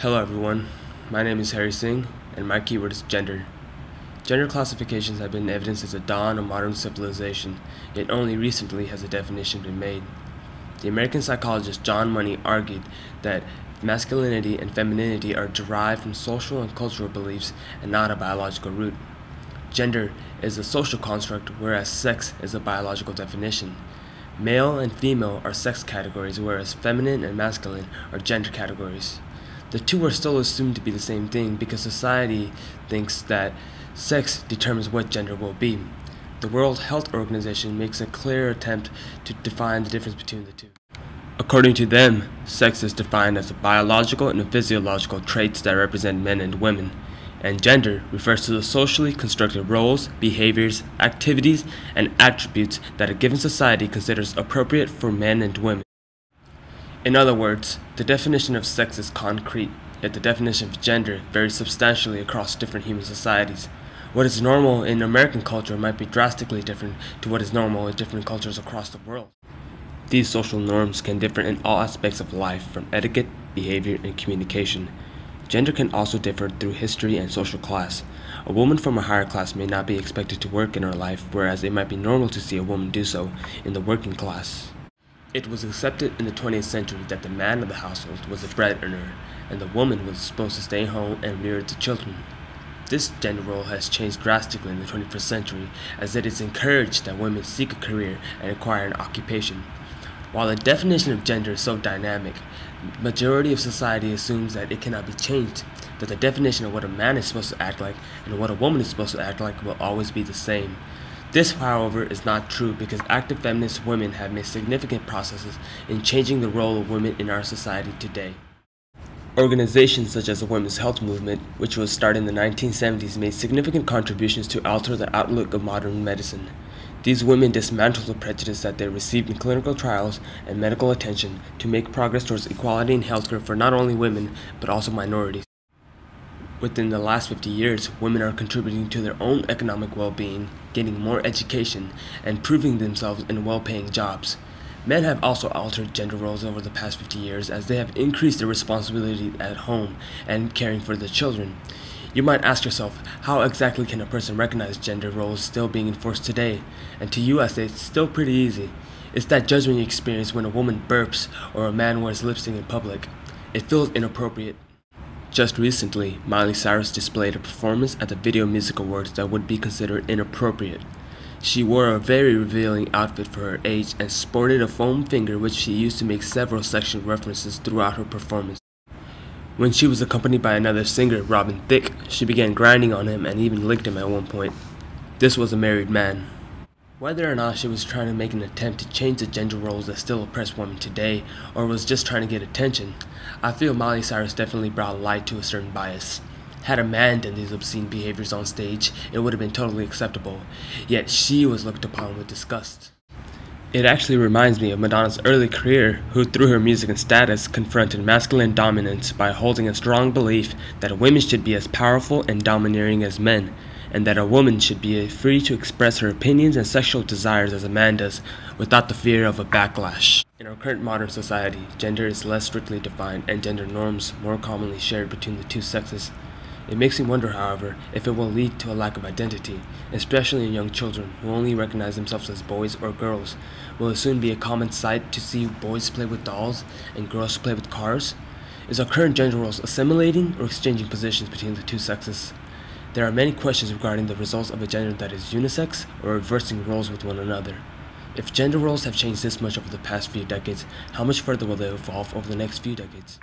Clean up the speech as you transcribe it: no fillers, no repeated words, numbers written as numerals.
Hello everyone, my name is Harry Singh, and my keyword is gender. Gender classifications have been evident since the dawn of modern civilization, yet only recently has a definition been made. The American psychologist John Money argued that masculinity and femininity are derived from social and cultural beliefs and not a biological root. Gender is a social construct, whereas sex is a biological definition. Male and female are sex categories, whereas feminine and masculine are gender categories. The two are still assumed to be the same thing because society thinks that sex determines what gender will be. The World Health Organization makes a clear attempt to define the difference between the two. According to them, sex is defined as the biological and physiological traits that represent men and women, and gender refers to the socially constructed roles, behaviors, activities, and attributes that a given society considers appropriate for men and women. In other words, the definition of sex is concrete, yet the definition of gender varies substantially across different human societies. What is normal in American culture might be drastically different to what is normal in different cultures across the world. These social norms can differ in all aspects of life, from etiquette, behavior, and communication. Gender can also differ through history and social class. A woman from a higher class may not be expected to work in her life, whereas it might be normal to see a woman do so in the working class. It was accepted in the 20th century that the man of the household was the breadwinner, and the woman was supposed to stay home and rear the children. This gender role has changed drastically in the 21st century, as it is encouraged that women seek a career and acquire an occupation. While the definition of gender is so dynamic, the majority of society assumes that it cannot be changed, that the definition of what a man is supposed to act like and what a woman is supposed to act like will always be the same. This, however, is not true because active feminist women have made significant processes in changing the role of women in our society today. Organizations such as the Women's Health Movement, which was started in the 1970s, made significant contributions to alter the outlook of modern medicine. These women dismantled the prejudice that they received in clinical trials and medical attention to make progress towards equality in healthcare for not only women, but also minorities. Within the last 50 years, women are contributing to their own economic well-being, gaining more education, and proving themselves in well-paying jobs. Men have also altered gender roles over the past 50 years as they have increased their responsibility at home and caring for their children. You might ask yourself, how exactly can a person recognize gender roles still being enforced today? And to you, I say it's still pretty easy. It's that judgment you experience when a woman burps or a man wears lipstick in public. It feels inappropriate. Just recently, Miley Cyrus displayed a performance at the Video Music Awards that would be considered inappropriate. She wore a very revealing outfit for her age and sported a foam finger which she used to make several sexual references throughout her performance. When she was accompanied by another singer, Robin Thicke, she began grinding on him and even licked him at one point. This was a married man. Whether or not she was trying to make an attempt to change the gender roles that still oppress women today, or was just trying to get attention, I feel Miley Cyrus definitely brought light to a certain bias. Had a man done these obscene behaviors on stage, it would have been totally acceptable, yet she was looked upon with disgust. It actually reminds me of Madonna's early career, who through her music and status confronted masculine dominance by holding a strong belief that women should be as powerful and domineering as men, and that a woman should be free to express her opinions and sexual desires as a man does, without the fear of a backlash. In our current modern society, gender is less strictly defined and gender norms more commonly shared between the two sexes. It makes me wonder, however, if it will lead to a lack of identity, especially in young children who only recognize themselves as boys or girls. Will it soon be a common sight to see boys play with dolls and girls play with cars? Is our current gender roles assimilating or exchanging positions between the two sexes? There are many questions regarding the results of a gender that is unisex or reversing roles with one another. If gender roles have changed this much over the past few decades, how much further will they evolve over the next few decades?